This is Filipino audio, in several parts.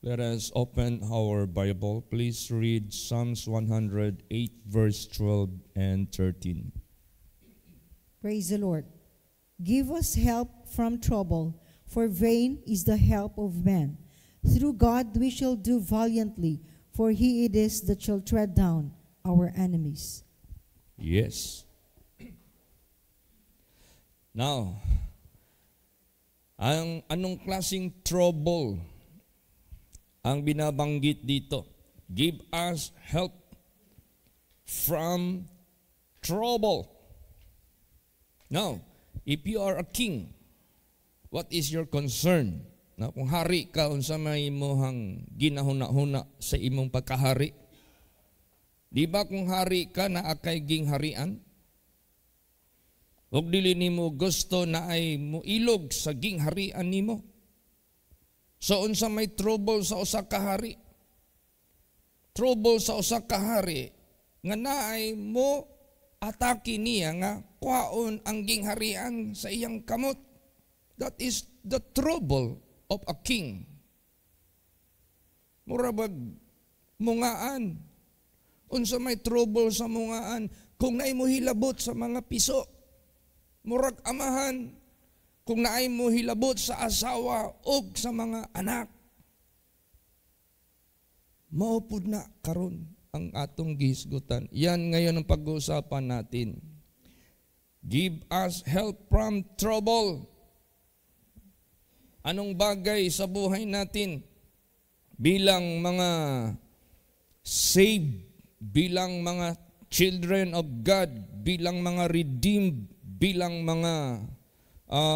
Let us open our Bible. Please read Psalms 108, verse 12 and 13. Praise the Lord. Give us help from trouble, for vain is the help of man. Through God we shall do valiantly, for he it is that shall tread down our enemies. Yes. Now, anong klaseng trouble ang binabanggit dito? Give us help from trouble. Now, if you are a king, what is your concern? Na kung hari ka, unsa may imong ginahuna-huna sa imong pagkahari? Di ba kung hari ka na akay ging harian? Ug dili nimo gusto na ay muilog sa ging harian nimo? So unsa may trouble sa usa ka hari? Trouble sa usa ka hari nga naay mo atake niya nga kwaon ang gingharian sa iyang kamot. That is the trouble of a king. Murabag mungaan. Unsa may trouble sa mungaan kung naay mo hilabot sa mga piso. Murag amahan kung naay mo hilabot sa asawa o sa mga anak. Maupod na karon ang atong gihisgutan. Yan ngayon ang pag-uusapan natin. Give us help from trouble. Anong bagay sa buhay natin bilang mga saved, bilang mga children of God, bilang mga redeemed, bilang mga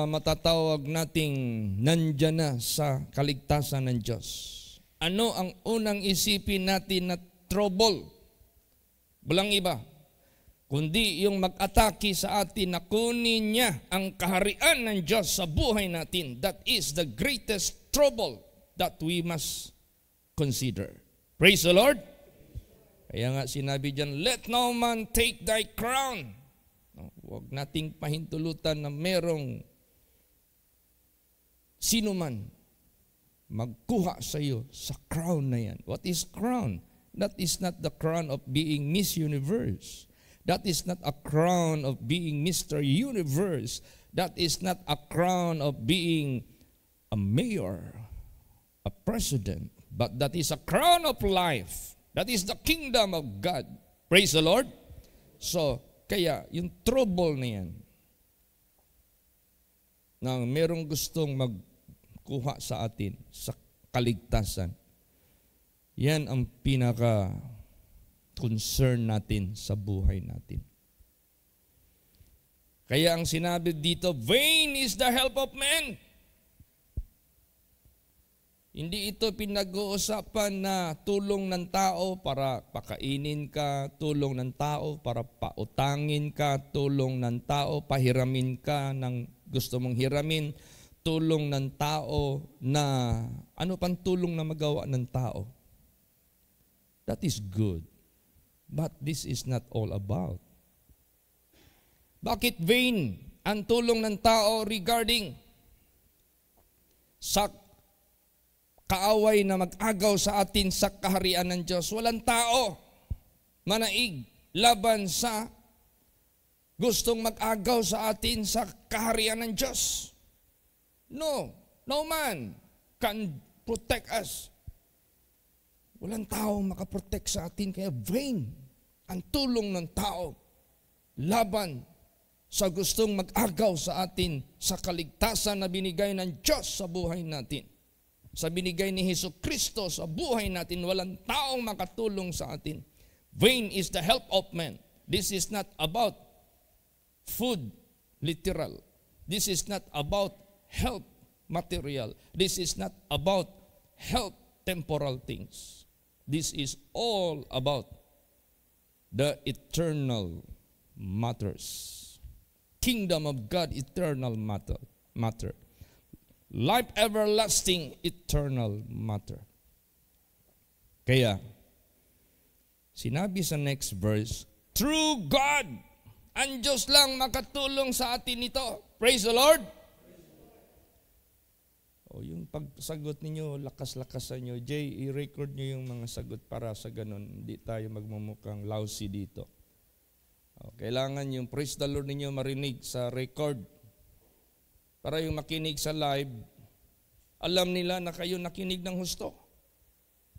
matatawag nating nandyan na sa kaligtasan ng Diyos. Ano ang unang isipin natin na trouble? Walang iba, kundi yung mag-atake sa atin na kunin niya ang kaharian ng Diyos sa buhay natin. That is the greatest trouble that we must consider. Praise the Lord. Kaya nga sinabi dyan, let no man take thy crown. Huwag nating pahintulutan na merong sino man magkuha sa iyo sa crown na yan. What is crown? That is not the crown of being Miss Universe. That is not a crown of being Mr. Universe. That is not a crown of being a mayor, a president. But that is a crown of life. That is the kingdom of God. Praise the Lord. So, kaya yung trouble na yan, na merong gustong magkuha sa atin sa kaligtasan, yan ang pinaka concern natin sa buhay natin. Kaya ang sinabi dito, vain is the help of man. Hindi ito pinag-uusapan na tulong ng tao para pakainin ka, tulong ng tao para pautangin ka, tulong ng tao pahiramin ka ng gusto mong hiramin, tulong ng tao na ano pang tulong na magawa ng tao. That is good. But this is not all about. Bakit vain ang tulong ng tao regarding sa kaaway na mag-agaw sa atin sa kaharian ng Diyos? Walang tao manaig laban sa gustong mag-agaw sa atin sa kaharian ng Diyos. No man can protect us. Walang tao makaprotect sa atin, kaya vain ang tulong ng tao laban sa gustong mag-agaw sa atin sa kaligtasan na binigay ng Diyos sa buhay natin. Sa binigay ni Jesucristo sa buhay natin, walang taong makatulong sa atin. Vain is the help of man. This is not about food, literal. This is not about help, material. This is not about help, temporal things. This is all about the eternal matters. Kingdom of God, eternal matter. Life everlasting, eternal matter. Kaya, sinabi sa next verse, through God, ang Diyos lang makatulong sa atin nito. Praise the Lord. O yung pagsagot ninyo, lakas-lakasan nyo. Jay, i-record nyo yung mga sagot para sa ganun. Hindi tayo magmumukhang lousy dito. Kailangan yung praise the Lord ninyo marinig sa record. Para yung makinig sa live, alam nila na kayo nakinig ng husto.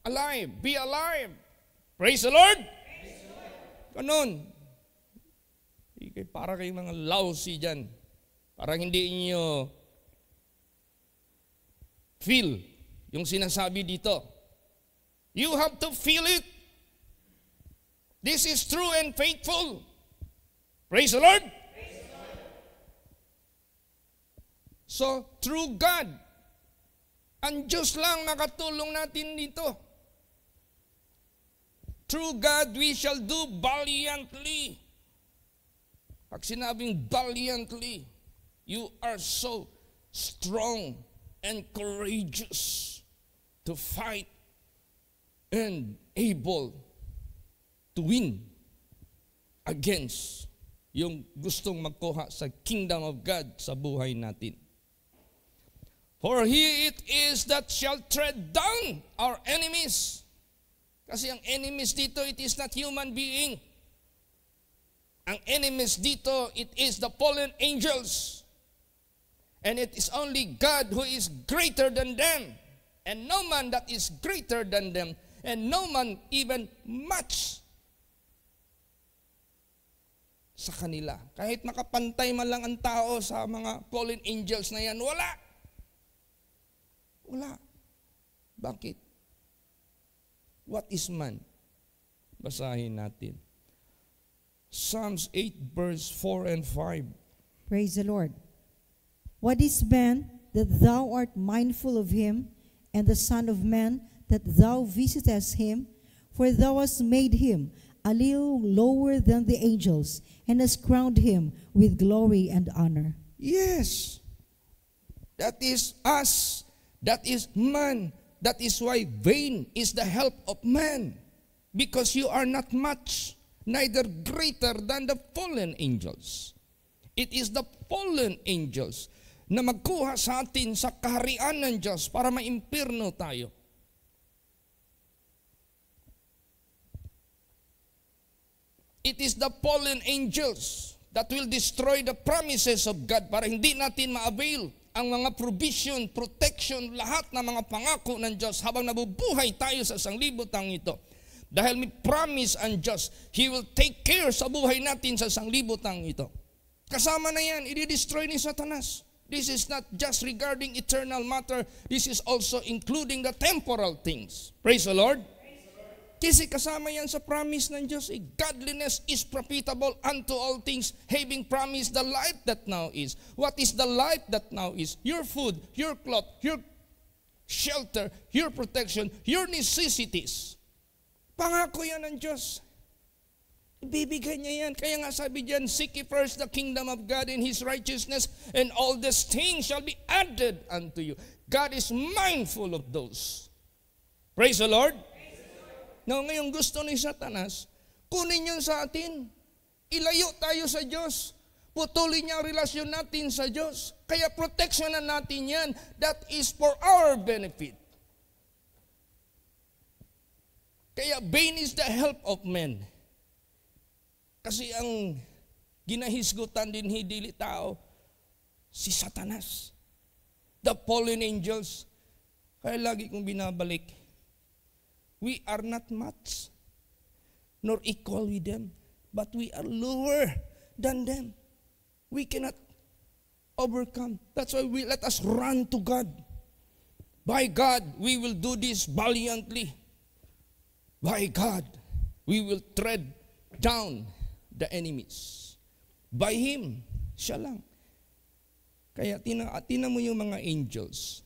Alive! Be alive! Praise the Lord! Praise the Lord. Ganun. Para kayong mga lousy dyan. Parang hindi niyo feel yung sinasabi dito. You have to feel it. This is true and faithful. Praise the Lord. Praise the Lord. So, through God, ang Diyos lang nakatulong natin dito. Through God, we shall do valiantly. Pag sinabing valiantly, you are so strong and courageous to fight and able to win against yung gustong magkuha sa kingdom of God sa buhay natin. For he it is that shall tread down our enemies. Kasi ang enemies dito, it is not human being. Ang enemies dito, it is the fallen angels. And it is only God who is greater than them. And no man that is greater than them. And no man even much sa kanila. Kahit makapantay man lang ang tao sa mga fallen angels na yan, wala. Wala. Bakit? What is man? Basahin natin. Psalms 8 verse 4 and 5. Praise the Lord. What is man that thou art mindful of him, and the Son of Man that thou visitest him? For thou hast made him a little lower than the angels, and hast crowned him with glory and honor. Yes. That is us. That is man. That is why vain is the help of man. Because you are not much, neither greater than the fallen angels. It is the fallen angels na magkuha sa atin sa kaharian ng Diyos para maimpirno tayo. It is the fallen angels that will destroy the promises of God para hindi natin ma-avail ang mga provision, protection, lahat ng mga pangako ng Diyos habang nabubuhay tayo sa sanglibutang ito. Dahil may promise ang Diyos, He will take care sa buhay natin sa sanglibutang ito. Kasama na yan, i-destroy ni Satanas. This is not just regarding eternal matter, this is also including the temporal things. Praise the Lord. Kasi kasama yan sa promise ng Diyos. Godliness is profitable unto all things, having promised the life that now is. What is the life that now is? Your food, your cloth, your shelter, your protection, your necessities. Pangako yan ng Diyos. Ibibigay niya yan. Kaya nga sabi diyan, seek ye first the kingdom of God and His righteousness, and all these things shall be added unto you. God is mindful of those. Praise the Lord. Now, ngayon gusto ni Satanas, kunin yun sa atin. Ilayo tayo sa Diyos. Putulin niya ang relasyon natin sa Diyos. Kaya protectionan natin yan. That is for our benefit. Kaya vain is the help of men. Kasi ang ginahisgutan din hidili tao, si Satanas. The fallen angels. Kaya lagi kong binabalik, we are not much, nor equal with them, but we are lower than them. We cannot overcome. That's why let us run to God. By God, we will do this valiantly. By God, we will tread down the enemies. By Him, siya lang. Kaya tina mo yung mga angels.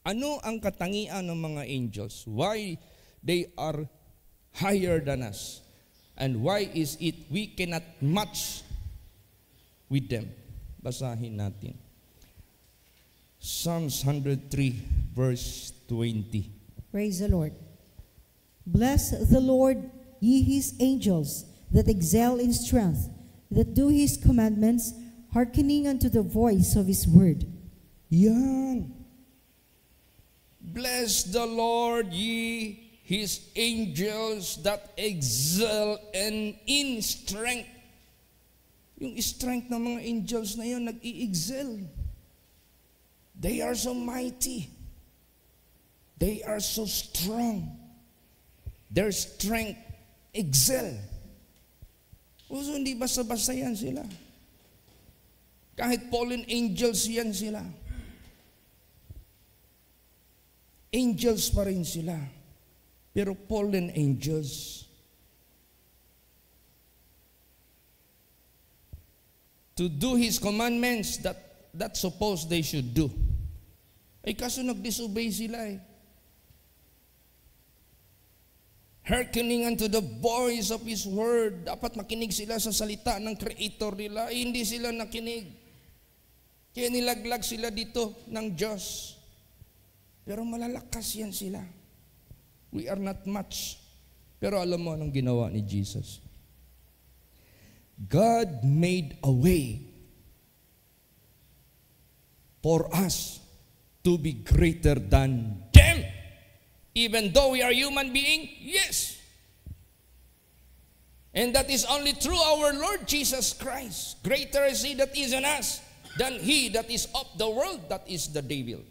Ano ang katangian ng mga angels? Why they are higher than us? And why is it we cannot match with them? Basahin natin. Psalms 103 verse 20. Praise the Lord. Bless the Lord, ye His angels, that excel in strength, that do His commandments, hearkening unto the voice of His word. Yan. Bless the Lord, ye His angels that excel and in strength. Yung strength ng mga angels na yun, nag-i-excel. They are so mighty. They are so strong. Their strength excel. So hindi basta-basta yan sila. Kahit fallen angels yan sila. Angels pa rin sila. Pero fallen angels. To do His commandments that suppose they should do. Ay kaso nag-disobey sila eh. Hearkening unto the voice of His word. Dapat makinig sila sa salita ng Creator nila. Ay, hindi sila nakinig. Kaya nilaglag sila dito ng Diyos. Pero malalakas yan sila. We are not much. Pero alam mo anong ginawa ni Jesus? God made a way for us to be greater than them. Even though we are human being, yes. And that is only through our Lord Jesus Christ. Greater is He that is in us than he that is of the world, that is the devil.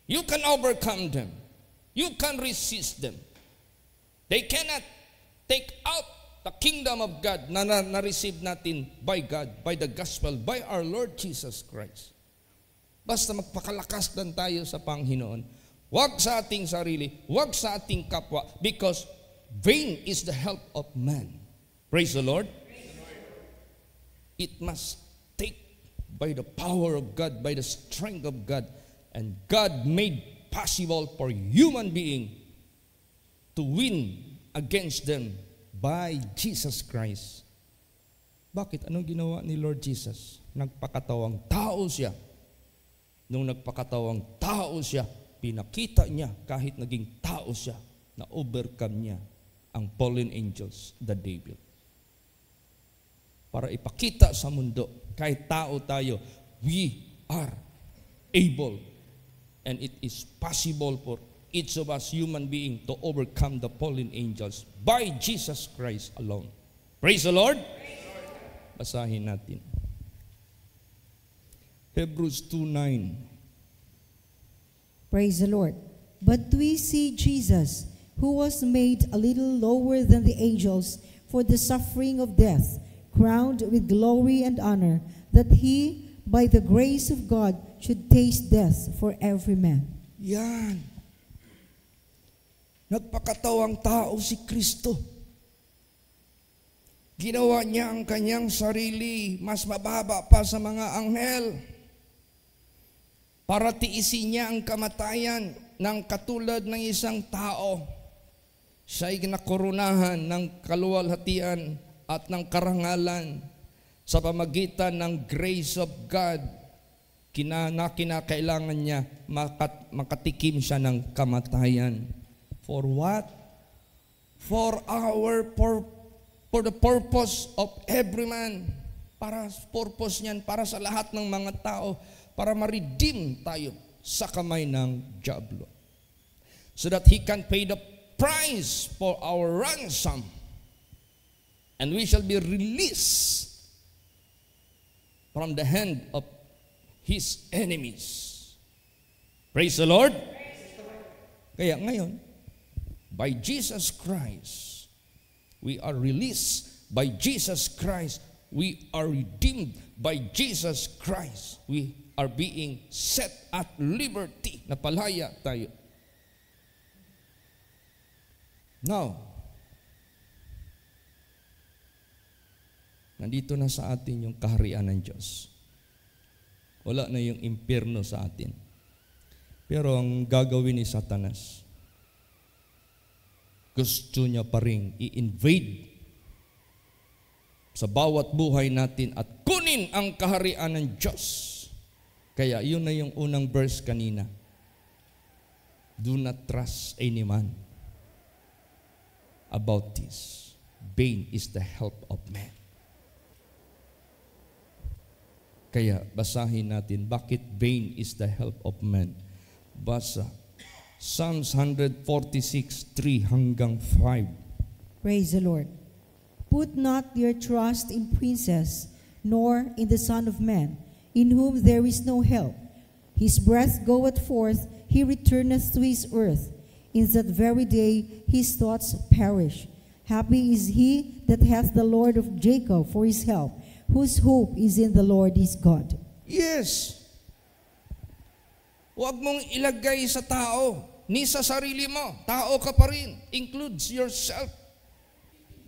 You can overcome them. You can resist them. They cannot take out the kingdom of God na na-receive natin by God, by the gospel, by our Lord Jesus Christ. Basta magpakalakas lang tayo sa Panginoon. Huwag sa ating sarili, huwag sa ating kapwa, because vain is the help of man. Praise the Lord. It must take by the power of God, by the strength of God. And God made possible for human being to win against them by Jesus Christ. Bakit? Anong ginawa ni Lord Jesus? Nagpakatawang tao siya. Nung nagpakatawang tao siya, pinakita niya kahit naging tao siya na overcome niya ang fallen angels, the devil. Para ipakita sa mundo, kahit tao tayo, we are able and it is possible for each of us human being to overcome the fallen angels by Jesus Christ alone. Praise the Lord. Basahin natin. Hebrews 2:9. Praise the Lord. But we see Jesus, who was made a little lower than the angels for the suffering of death, crowned with glory and honor, that He, by the grace of God, should taste death for every man. Yan. Nagpakatawang tao si Kristo. Ginawa niya ang kanyang sarili mas mababa pa sa mga anghel. Para tiisin niya ang kamatayan ng katulad ng isang tao. Siya'y nakorunahan ng kaluwalhatian at ng karangalan sa pamagitan ng grace of God. Kinakailangan niya makatikim siya ng kamatayan. For what? For the purpose of every man. Para purpose niyan, para sa lahat ng mga tao. Para ma-redeem tayo sa kamay ng diablo. So that He can pay the price for our ransom. And we shall be released from the hand of His enemies. Praise the Lord. Kaya ngayon, by Jesus Christ, we are released. By Jesus Christ, we are redeemed. By Jesus Christ, we are being set at liberty. Napalaya tayo. Now, nandito na sa atin yung kaharian ng Diyos. Wala na yung impyerno sa atin. Pero ang gagawin ni Satanas, gusto niya pa rin i-invade sa bawat buhay natin at kunin ang kaharian ng Diyos. Kaya yun na yung unang verse kanina. Do not trust any man about this. Vain is the help of man. Kaya basahin natin, bakit vain is the help of man? basa. Psalms 146, 3 hanggang 5. Praise the Lord. Put not your trust in princes, nor in the Son of Man, in whom there is no help. His breath goeth forth, he returneth to his earth. In that very day his thoughts perish. Happy is he that hath the Lord of Jacob for his help, whose hope is in the Lord his God. Yes. Huwag mong ilagay sa tao, ni sa sarili mo. Tao ka pa rin. Includes yourself.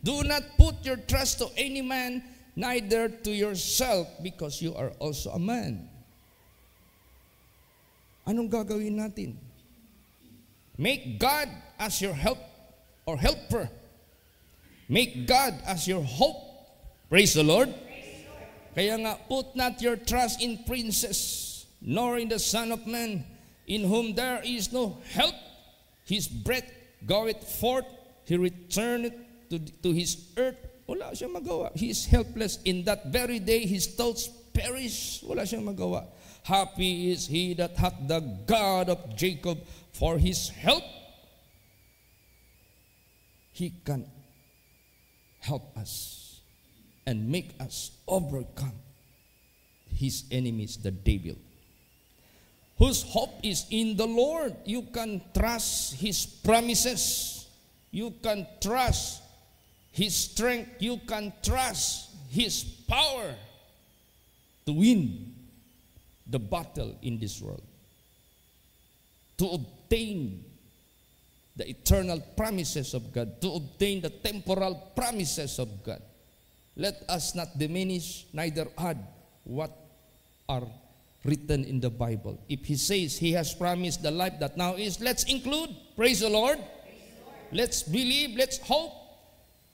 Do not put your trust to any man, neither to yourself, because you are also a man. Anong gagawin natin? Make God as your help or helper. Make God as your hope. Praise the Lord. Kaya nga, put not your trust in princes, nor in the Son of Man, in whom there is no help. His breath goeth forth, he returneth to his earth. Wala siyang magawa. He is helpless. In that very day, his thoughts perish. Wala siyang magawa. Happy is he that hath the God of Jacob for his help. He can help us and make us overcome his enemies, the devil. Whose hope is in the Lord. You can trust his promises. You can trust his strength. You can trust his power to win the battle in this world, to obtain the eternal promises of God, to obtain the temporal promises of God. Let us not diminish, neither add what are written in the Bible. If he says he has promised the life that now is, let's include. Praise the Lord. Let's believe, let's hope.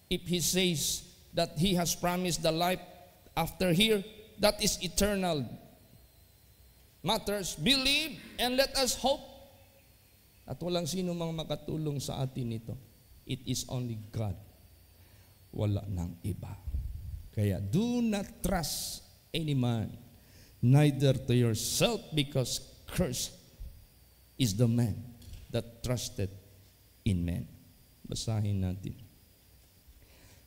If he says that he has promised the life after here, that is eternal matters. Believe and let us hope. At walang sino mang makatulong sa atin nito. It is only God. Wala nang iba. Kaya do not trust any man, neither to yourself, because cursed is the man that trusted in man. Basahin natin.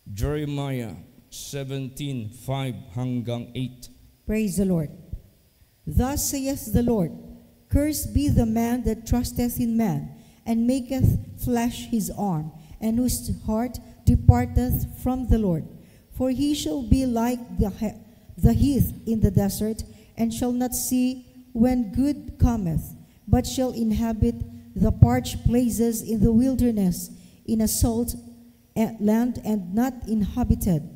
Jeremiah 17:5 hanggang 8. Praise the Lord. Thus saith the Lord, Cursed be the man that trusteth in man, and maketh flesh his arm, and whose heart departeth from the Lord. For he shall be like the heath in the desert, and shall not see when good cometh, but shall inhabit the parched places in the wilderness, in a salt land and not inhabited.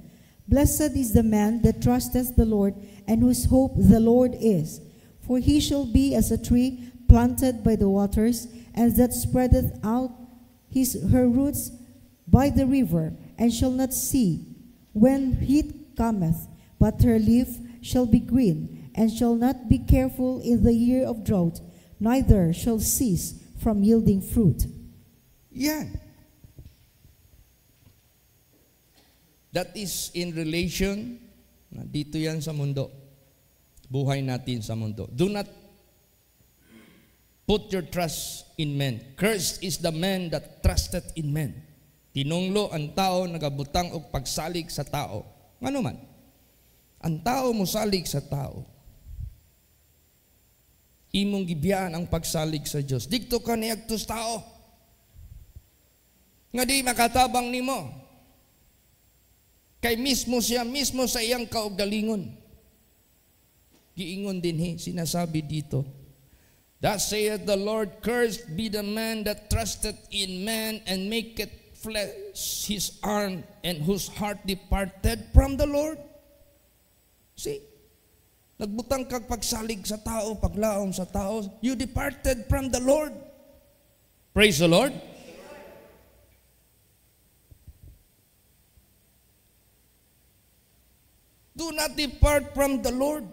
Blessed is the man that trusteth the Lord, and whose hope the Lord is. For he shall be as a tree planted by the waters, and that spreadeth out her roots by the river, and shall not see when heat cometh, but her leaf shall be green, and shall not be careful in the year of drought, neither shall cease from yielding fruit. Yan. That is in relation, dito yan sa mundo. Buhay natin sa mundo. Do not put your trust in men. Cursed is the man that trusted in men. Tinunglo ang tao, nagabutang og pagsalig sa tao. Ano man? Ang tao mo salig sa tao. Imong gibiyaan ang pagsalig sa Dios. Dikto ka niagtos tao. Nga di makatabang nimo. Kay mismo siya, mismo sa iyang kaugalingon. Giingon din sinasabi dito. Thus saith the Lord, Cursed be the man that trusted in man, and maketh flesh his arm, and whose heart departed from the Lord. See? Nagbutang kag pagsalig sa tao, paglaom sa tao, you departed from the Lord. Praise the Lord. Do not depart from the Lord.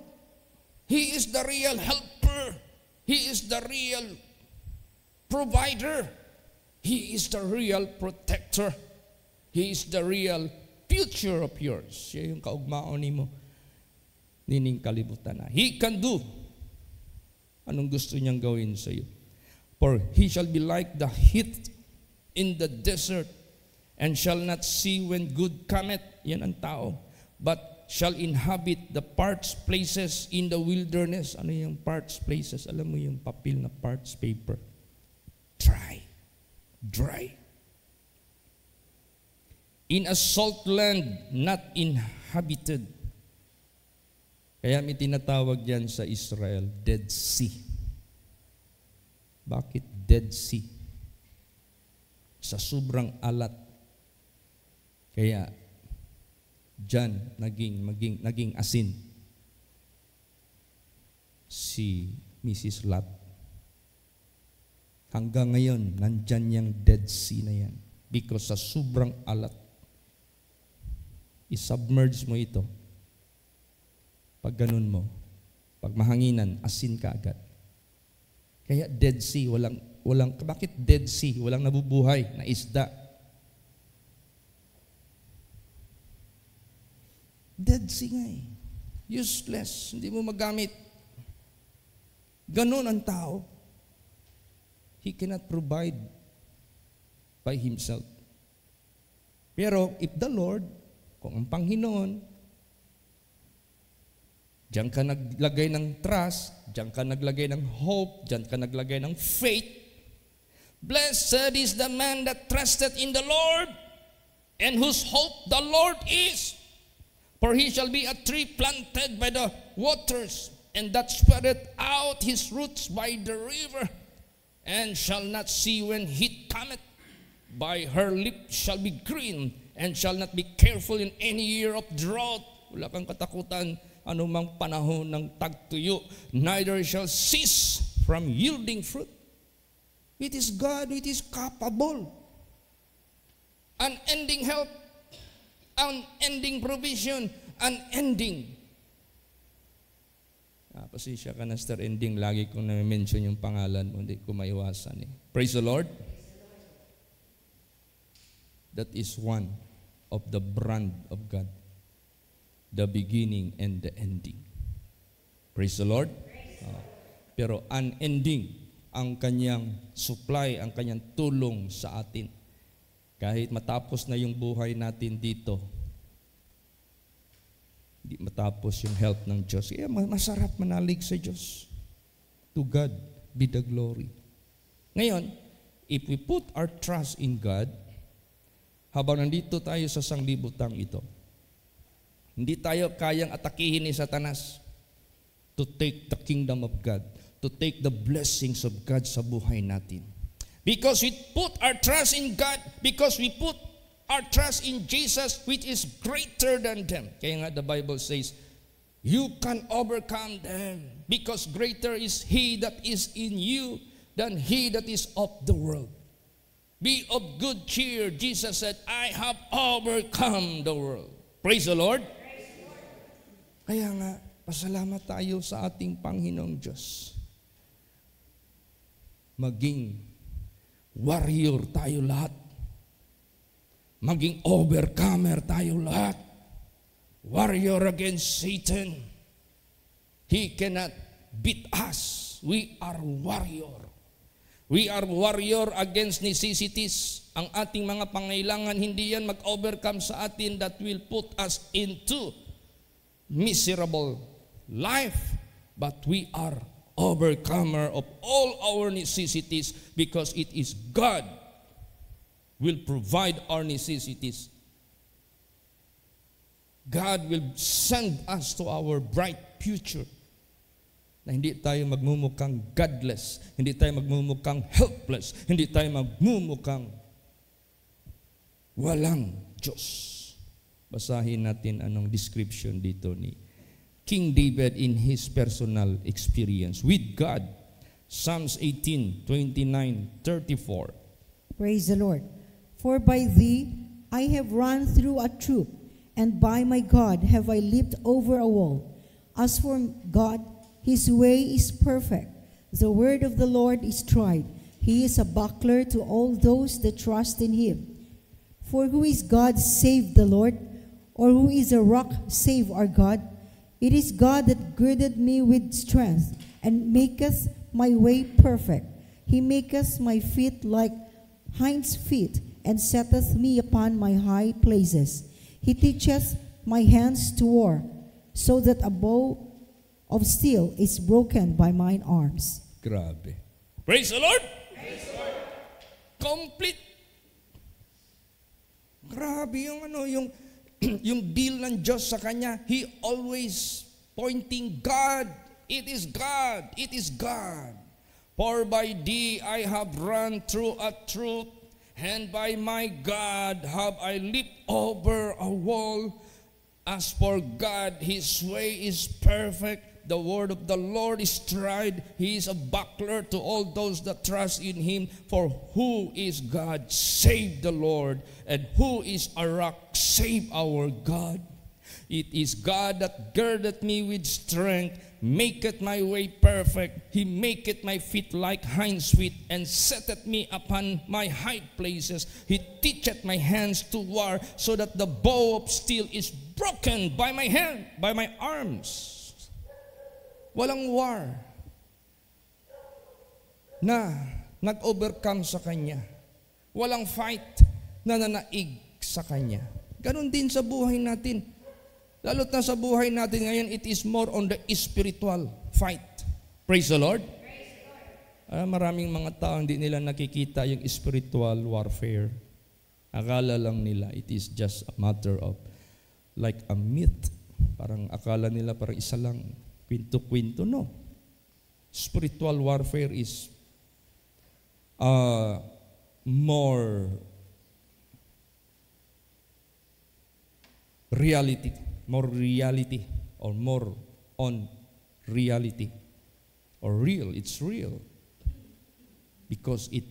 He is the real helper. He is the real provider. He is the real protector. He is the real future of yours. Siya yung kaugmaon nimo. Nining kalibutan na. He can do anong gusto niyang gawin sa iyo. For he shall be like the heat in the desert, and shall not see when good cometh. Yan ang tao. But shall inhabit the parched places in the wilderness. Ano yung parched places? Alam mo yung papel na parched paper. Dry. Dry. In a salt land, not inhabited. Kaya may tinatawag yan sa Israel, Dead Sea. Bakit Dead Sea? Sa sobrang alat. Kaya diyan naging asin si Mrs. Lot. Hanggang ngayon, nandyan yung Dead Sea na yan. Because sa sobrang alat, isubmerge mo ito. Pag ganun mo, pag mahanginan, asin ka agad. Kaya Dead Sea, bakit Dead Sea? Walang nabubuhay na isda. Dead Sea nga eh. Useless, hindi mo magamit. Ganun ang tao. He cannot provide by himself. Pero if the Lord, kung ang Panginoon, diyan ka naglagay ng trust, diyan ka naglagay ng hope, diyan ka naglagay ng faith. Blessed is the man that trusted in the Lord, and whose hope the Lord is. For he shall be a tree planted by the waters, and that spreadeth out his roots by the river, and shall not see when heat cometh. By her lips shall be green, and shall not be careful in any year of drought. Wala kang katakutan anumang panahon ng tagtuyo, neither shall cease from yielding fruit. It is God, it is capable. Unending help, unending provision, unending. Pasensya ka na, Sir Ending, lagi kong na-mention yung pangalan mo, hindi ko maiwasan eh. Praise the Lord. That is one of the brand of God. The beginning and the ending. Praise the Lord. Pero unending ang kanyang supply, ang kanyang tulong sa atin. Kahit matapos na yung buhay natin dito, hindi matapos yung help ng Diyos. Kaya masarap manalig sa Diyos. To God be the glory. Ngayon, if we put our trust in God, habang nandito tayo sa sanglibutang ito, hindi tayo kayang atakihin ni Satanas to take the kingdom of God, to take the blessings of God sa buhay natin. Because we put our trust in God, because we put our trust in Jesus, which is greater than them. Kaya nga the Bible says, you can overcome them, because greater is He that is in you than he that is of the world. Be of good cheer. Jesus said, I have overcome the world. Praise the Lord. Kaya nga, pasalamat tayo sa ating Panginoong Diyos. Maging warrior tayo lahat. Maging overcomer tayo lahat. Warrior against Satan. He cannot beat us. We are warrior. We are warrior against necessities. Ang ating mga pangailangan, hindi yan mag-overcome sa atin that will put us into miserable life. But we are overcomer of all our necessities because it is God will provide our necessities. God will send us to our bright future. Na hindi tayo magmumukhang godless, hindi tayo magmumukhang helpless, hindi tayo magmumukhang walang Diyos. Basahin natin anong description dito ni King David in his personal experience with God. Psalms 18, 29, 34. Praise the Lord. For by thee I have run through a troop, and by my God have I leaped over a wall. As for God, His way is perfect. The word of the Lord is tried. He is a buckler to all those that trust in Him. For who is God save the Lord? Or who is a rock save our God? It is God that girded me with strength, and maketh my way perfect. He maketh my feet like hinds feet, and setteth me upon my high places. He teacheth my hands to war, so that a bow of steel is broken by mine arms. Grabe. Praise the Lord! Praise the Lord! Complete. Grabe yung yung deal ng Diyos sa kanya. He always pointing God. It is God. It is God. For by thee I have run through a troop, and by my God have I leaped over a wall. As for God, his way is perfect. The word of the Lord is tried. He is a buckler to all those that trust in him. For who is God save the Lord? And who is a rock save our God? It is God that girdeth me with strength, maketh my way perfect. He maketh my feet like hinds feet, and setteth me upon my high places. He teacheth my hands to war, so that the bow of steel is broken by my hand, by my arms. Walang war na nag-overcome sa kanya. Walang fight na nanaig sa kanya. Ganon din sa buhay natin. Lalo't na sa buhay natin ngayon, it is more on the spiritual fight. Praise the Lord. Maraming mga tao hindi nila nakikita yung spiritual warfare. Akala lang nila it is just a matter of like a myth. Parang akala nila parang isa lang. Kwento-kwento, no. Spiritual warfare is more reality, or more on reality, or real. It's real because it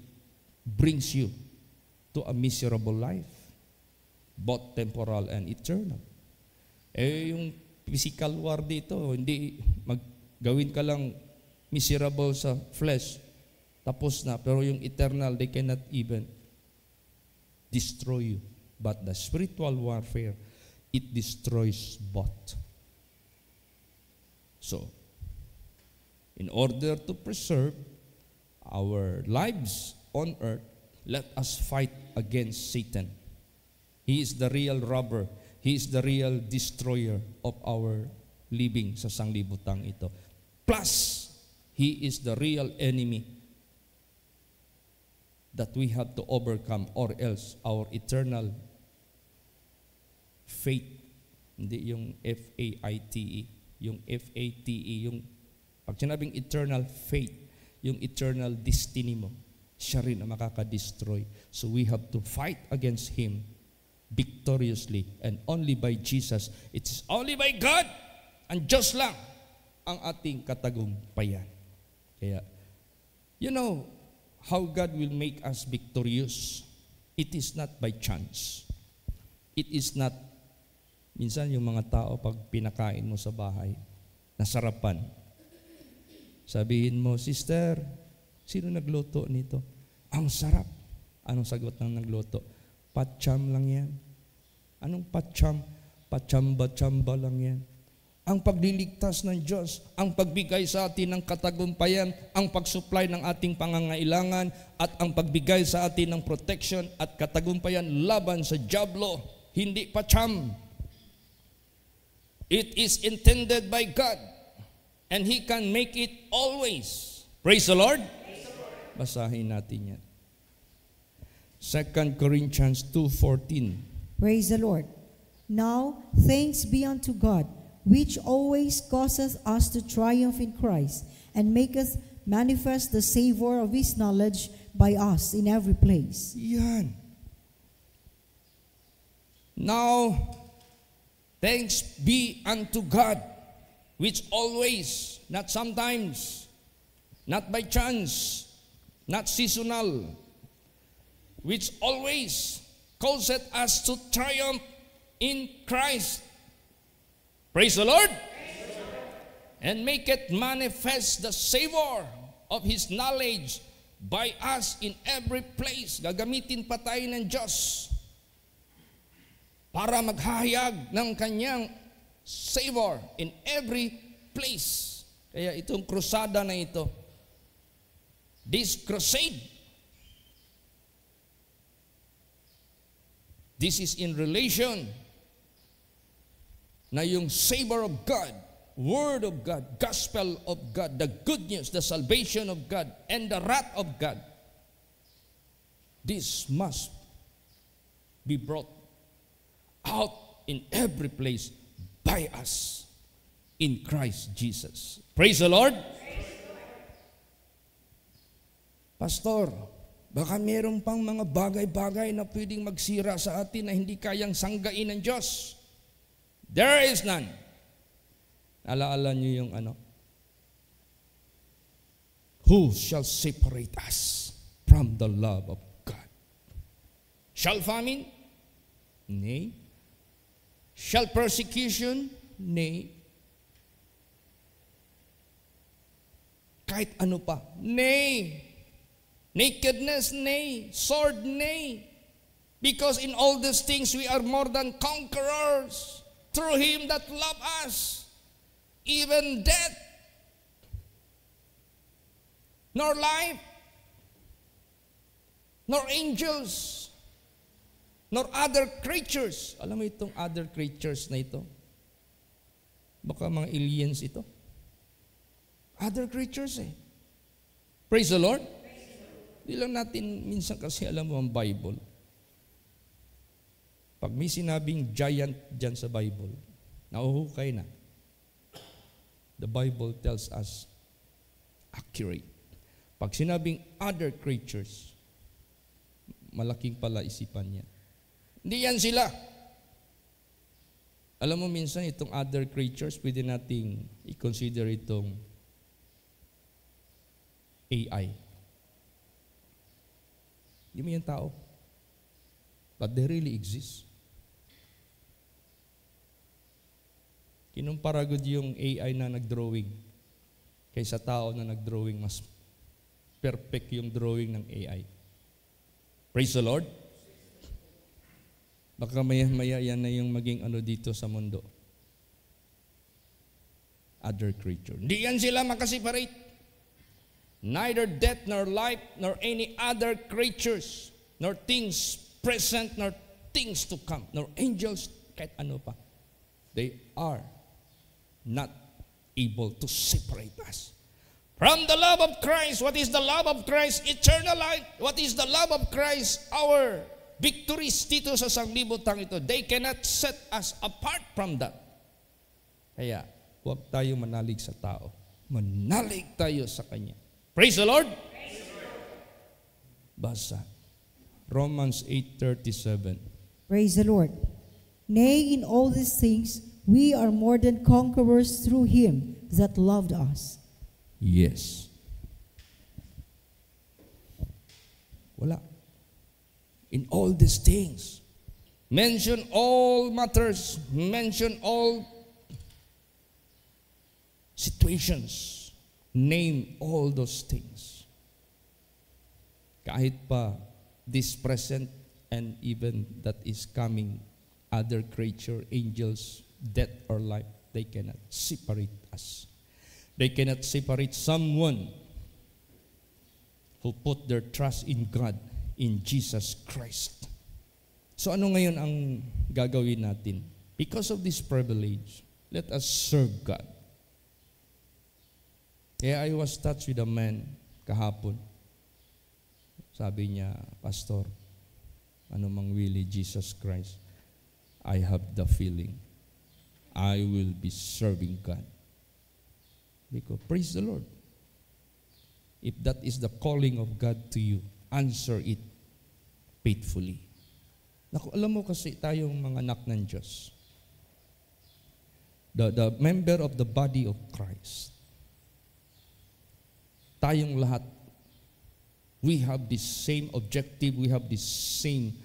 brings you to a miserable life, both temporal and eternal. Yung physical war dito, hindi maggawin ka lang miserable sa flesh, tapos na. Pero yung eternal, they cannot even destroy you. But the spiritual warfare, it destroys both. So, in order to preserve our lives on earth, let us fight against Satan. He is the real robber. He is the real destroyer of our living sa sanglibutang ito. Plus, he is the real enemy that we have to overcome, or else our eternal fate, hindi yung F-A-I-T-E, yung F-A-T-E, yung pag sinabing eternal fate, yung eternal destiny mo, siya rin ang makaka-destroy. So we have to fight against him victoriously, and only by Jesus. It's only by God and Diyos lang ang ating katagumpayan. Kaya, you know how God will make us victorious? It is not by chance. It is not, minsan yung mga tao pag pinakain mo sa bahay, nasarapan. Sabihin mo, sister, sino nagluto nito? Ang sarap. Anong sagot ng nagluto? Patsyam lang yan. Anong patsyam? Patsamba-tsamba lang yan. Ang pagliligtas ng Diyos, ang pagbigay sa atin ng katagumpayan, ang pagsupply ng ating pangangailangan, at ang pagbigay sa atin ng protection at katagumpayan laban sa dyablo, hindi patsyam. It is intended by God, and He can make it always. Praise the Lord. Basahin natin yan. 2 Corinthians 2:14. Praise the Lord. Now, thanks be unto God, which always causeth us to triumph in Christ, and maketh manifest the savor of His knowledge by us in every place. Yan. Now, thanks be unto God, which always, not sometimes, not by chance, not seasonal, which always causeth us to triumph in Christ. Praise the Lord. Praise the Lord. And make it manifest the savor of His knowledge by us in every place. Gagamitin pa tayo ng Diyos para maghahayag ng kanyang savor in every place. Kaya itong krusada na ito, this crusade. This is in relation na yung savor of God, Word of God, Gospel of God, the good news, the salvation of God, and the wrath of God. This must be brought out in every place by us in Christ Jesus. Praise the Lord. Pastor, baka meron pang mga bagay-bagay na pwedeng magsira sa atin na hindi kayang sanggain ng Diyos. There is none. Alaala niyo yung ano? Who shall separate us from the love of God? Shall famine? Nay. Shall persecution? Nay. Kahit ano pa? Nay. Nakedness? Nay. Sword? Nay. Because in all these things we are more than conquerors through Him that loved us. Even death, nor life, nor angels, nor other creatures. Alam mo itong other creatures na ito? Baka mga aliens ito. Other creatures eh. Praise the Lord. Di lang natin minsan kasi alam mo ang Bible. Pag may sinabing giant dyan sa Bible, nauhukay na. The Bible tells us accurate. Pag sinabing other creatures, malaking pala isipan niya. Hindi yan sila. Alam mo minsan itong other creatures, pwede nating i-consider itong AI. Hindi mo yan tao. But they really exist. Kinumpara good yung AI na nag-drawing kaysa tao na nag-drawing. Mas perfect yung drawing ng AI. Praise the Lord. Baka maya-maya yan na yung maging ano dito sa mundo. Other creature. Hindi yan sila makaseparate. Neither death, nor life, nor any other creatures, nor things present, nor things to come, nor angels, kahit ano pa. They are not able to separate us from the love of Christ. What is the love of Christ? Eternal life. What is the love of Christ? Our victories dito sa sanglibutang ito. They cannot set us apart from that. Kaya, huwag tayo manalig sa tao. Manalig tayo sa Kanya. Praise the Lord. Praise the Lord. Basa. Romans 8:37. Praise the Lord. Nay, in all these things, we are more than conquerors through Him that loved us. Yes. Wala. In all these things. Mention all matters. Mention all situations. Name all those things. Kahit pa this present and even that is coming, other creature, angels, death or life, they cannot separate us. They cannot separate someone who put their trust in God, in Jesus Christ. So ano ngayon ang gagawin natin? Because of this privilege, let us serve God. Kaya I was touched with a man kahapon. Sabi niya, Pastor, ano mang willing Jesus Christ, I have the feeling I will be serving God. Because praise the Lord. If that is the calling of God to you, answer it faithfully. Naku, alam mo kasi tayong mga anak ng Diyos. The member of the body of Christ. Tayong lahat, we have this same objective, we have this same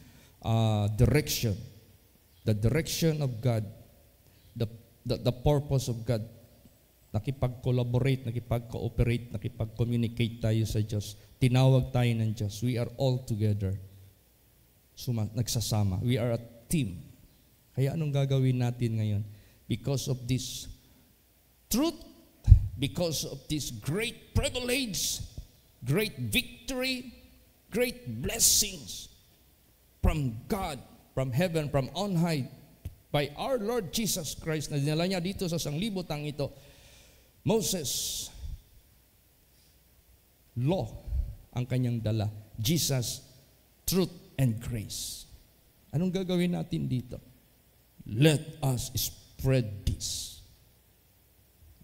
direction. The direction of God, the purpose of God. Nakipag-collaborate, nakipag-cooperate, nakipag-communicate tayo sa Diyos. Tinawag tayo ng Diyos. We are all together. Nagsasama. We are a team. Kaya anong gagawin natin ngayon? Because of this truth, because of this great privilege, great victory, great blessings from God, from heaven, from on high, by our Lord Jesus Christ, na dinala niya dito sa sanglibotang ito. Moses, law ang kanyang dala. Jesus, truth and grace. Anong gagawin natin dito? Let us spread this.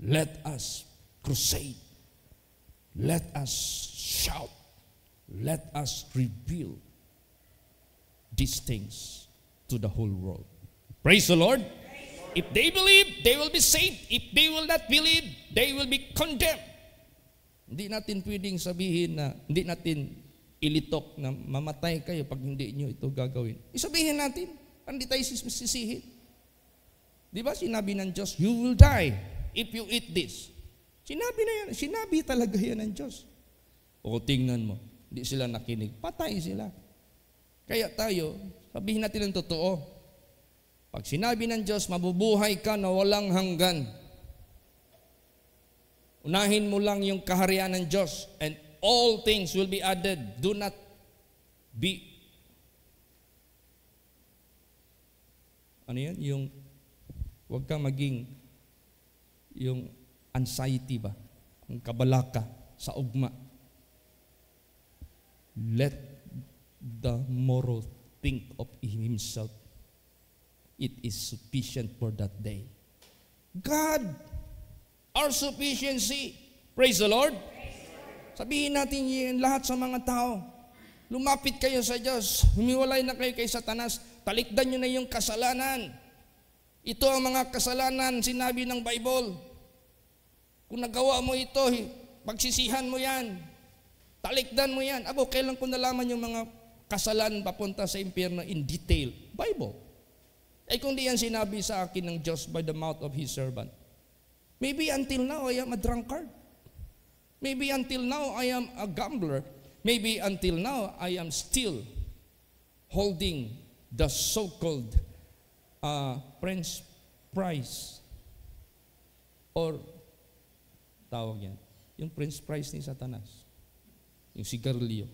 Let us crusade. Let us shout. Let us reveal these things to the whole world. Praise the Lord. If they believe, they will be saved. If they will not believe, they will be condemned. Hindi natin pwedeng sabihin na, hindi natin ilitok na mamatay kayo pag hindi nyo ito gagawin. Isabihin natin, hindi tayo sisihin. Di ba sinabi ng Diyos, you will die if you eat this. Sinabi na yan, sinabi talaga yan ng Diyos. O tingnan mo, hindi sila nakinig, patay sila. Kaya tayo, sabihin natin ang totoo. Pag sinabi ng Diyos, mabubuhay ka na walang hanggan. Unahin mo lang yung kaharian ng Diyos and all things will be added. Do not be, ano yan? Yung, huwag ka maging, yung anxiety ba? Ang kabalaka sa ugma. Let the moral think of himself. It is sufficient for that day. God, our sufficiency. Praise the Lord. Sabihin natin yan lahat sa mga tao. Lumapit kayo sa Diyos. Humiwalay na kayo kay Satanas. Talikdan nyo na yung kasalanan. Ito ang mga kasalanan, sinabi ng Bible. Kung nagawa mo ito, pagsisihan mo yan. Talikdan mo yan. Abo, kailan ko nalaman yung mga kasalanan papunta sa impyerno in detail? Bible. Ay kung di yan sinabi sa akin ng Diyos by the mouth of His servant. Maybe until now, I am a drunkard. Maybe until now, I am a gambler. Maybe until now, I am still holding the so-called French fries. Or, tawag yan, yung French fries ni Satanas. Yung sigarilyo.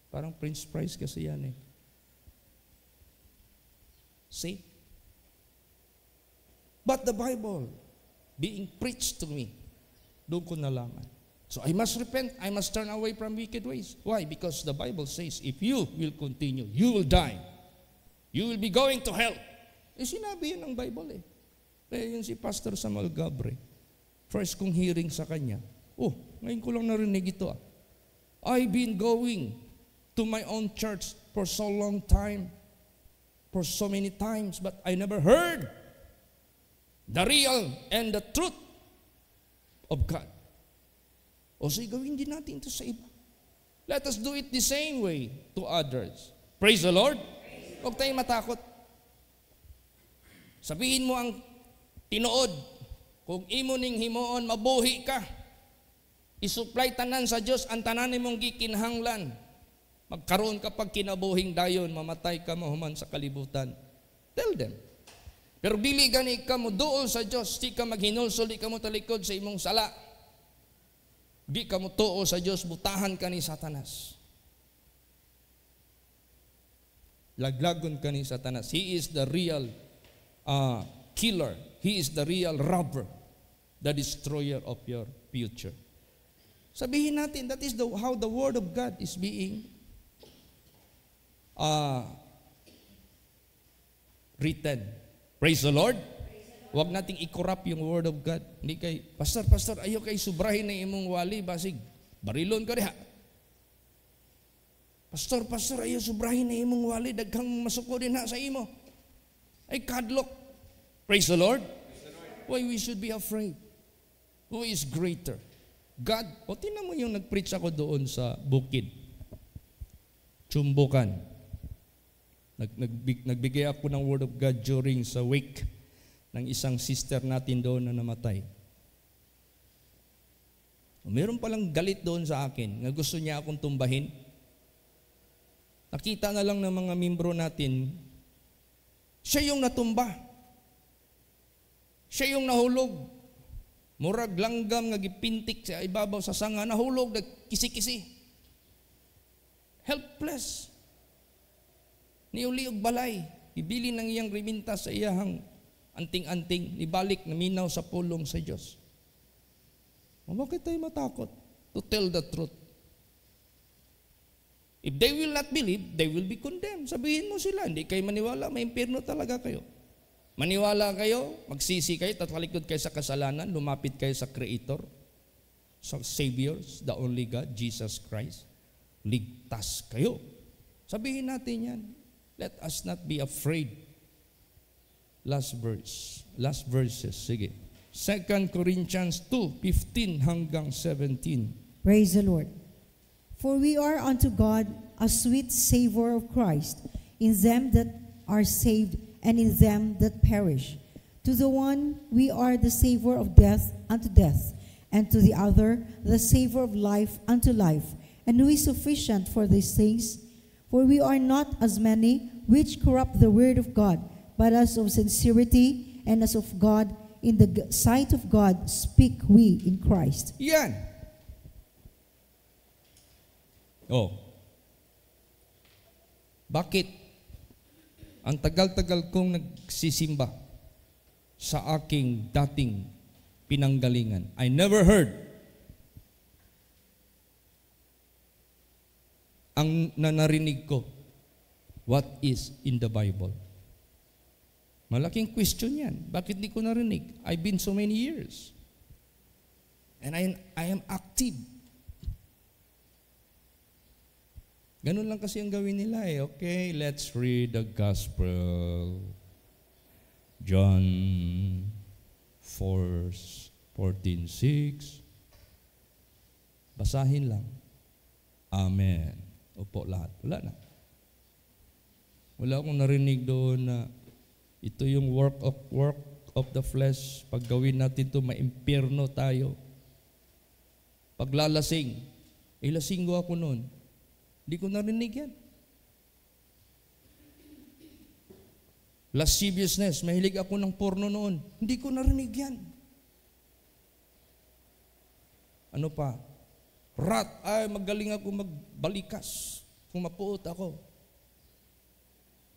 Parang French fries kasi yan eh. See? But the Bible, being preached to me, doon ko nalaman. So I must repent, I must turn away from wicked ways. Why? Because the Bible says, if you will continue, you will die. You will be going to hell. Eh sinabi yun ng Bible eh. Kaya yun si Pastor Samuel Gabre. First kong hearing sa kanya, ngayon ko lang narinig ito ah. I've been going to my own church for so long time, for so many times, but I never heard the real and the truth of God. O sige, gawin din natin ito sa iba. Let us do it the same way to others. Praise the Lord. Huwag tayong matakot. Sabihin mo ang tinuod. Kung imo ning himuon, mabuhi ka. Isupply tanan sa Diyos ang tanan mong gikinahanglan. Magkaroon ka pag kinabuhing dayon, mamatay ka mahuman sa kalibutan. Tell them. Pero dili gani ka mo duol sa Diyos, di ka maghinulsol, di ka mo talikod sa imong sala. Di ka mo tuo sa Diyos, butahan ka ni Satanas. Laglagon ka ni Satanas. He is the real killer. He is the real robber, the destroyer of your future. Sabihin natin, that is how the Word of God is being written. Praise the Lord. Huwag nating i-corrupt yung Word of God. Hindi kay, Pastor, ayaw kay subrahin na imong wali, basig, barilon ka diha. Pastor, ayaw subrahin na imong wali, daghang masuko din ha sa imo. Ay kadlok. Praise the Lord. Why we should be afraid? Who is greater? God. O tinan mo yung nag-preach ako doon sa bukid. Chumbukan. Nagbigay ako ng Word of God during sa wake ng isang sister natin doon na namatay. Meron palang galit doon sa akin na gusto niya akong tumbahin. Nakita na lang ng mga membro natin, siya yung natumba. Siya yung nahulog. Murag langgam nga gipintik sa ibabaw sa sanga, nahulog, kisi-kisi. Helpless. Niuli og balay, ibili ng iyang riminta sa iyahang anting-anting, nibalik na minaw sa pulong sa Diyos. Bakit tayo matakot to tell the truth? If they will not believe, they will be condemned. Sabihin mo sila, hindi kayo maniwala, may impyerno talaga kayo. Maniwala kayo, magsisi kayo, tatalikod kayo sa kasalanan, lumapit kayo sa Creator, sa Savior, the only God, Jesus Christ. Ligtas kayo. Sabihin natin yan. Let us not be afraid. Last verses, sige. 2 Corinthians 2:15 hanggang 17. Praise the Lord. For we are unto God a sweet savor of Christ in them that are saved and in them that perish. To the one we are the savor of death unto death, and to the other the savor of life unto life. And who is sufficient for these things? For we are not as many which corrupt the word of God, but as of sincerity and as of God, in the sight of God, speak we in Christ. Yan. Oh. Bakit? Ang tagal-tagal kong nagsisimba sa aking dating pinanggalingan, I never heard ang nanarinig ko, what is in the Bible? Malaking question yan. Bakit di ko narinig? I've been so many years. And I am active. Ganun lang kasi ang gawin nila eh. Okay, let's read the Gospel. John 4:14-6. Basahin lang. Amen. Opo lahat. Wala na. Wala akong narinig doon na ito yung work of the flesh. Pag gawin natin ito, maimpyerno tayo. Paglalasing, lasinggo ako noon. Hindi ko narinig yan. Lasciviousness, mahilig ako ng porno noon. Hindi ko narinig yan. Ano pa? Wrath, magaling ako magbalikas. Kung mapuot ako.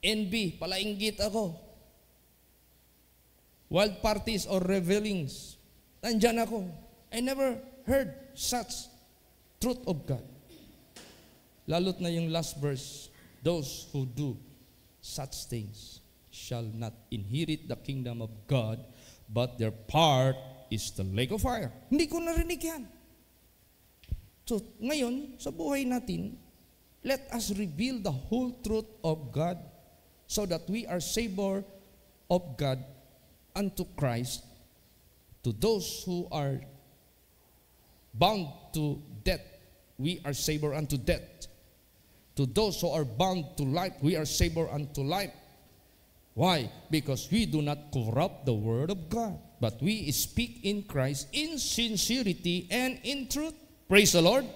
Envy, palainggit ako. Wild parties or revelings, nandyan ako. I never heard such truth of God. Lalot na yung last verse, those who do such things shall not inherit the kingdom of God, but their part is the lake of fire. Hindi ko narinig yan. So, ngayon, sa buhay natin, let us reveal the whole truth of God so that we are savor of God unto Christ, to those who are bound to death, we are savor unto death. To those who are bound to life, we are savor unto life. Why? Because we do not corrupt the word of God, but we speak in Christ in sincerity and in truth. Praise the Lord.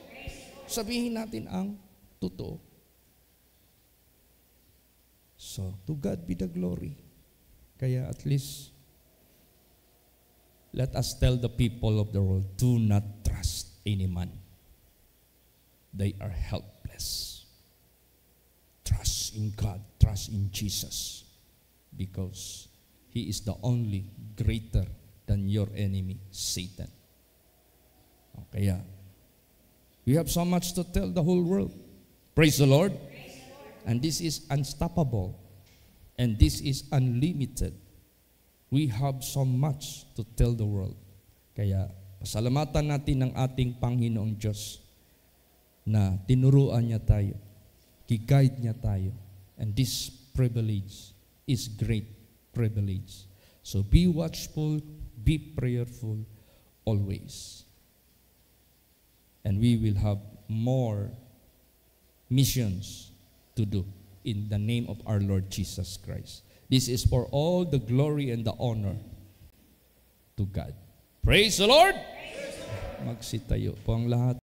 Sabihin natin ang totoo. So, to God be the glory. Kaya at least, let us tell the people of the world, do not trust any man. They are helpless. Trust in God, trust in Jesus, because He is the only greater than your enemy, Satan. Kaya, we have so much to tell the whole world. Praise the Lord. And this is unstoppable. And this is unlimited. We have so much to tell the world. Kaya, pasalamatan natin ang ating Panginoong Diyos na tinuruan niya tayo, gi-guide niya tayo. And this privilege is great privilege. So be watchful, be prayerful always. And we will have more missions to do in the name of our Lord Jesus Christ. This is for all the glory and the honor to God. Praise the Lord! Magsitayo po ang lahat.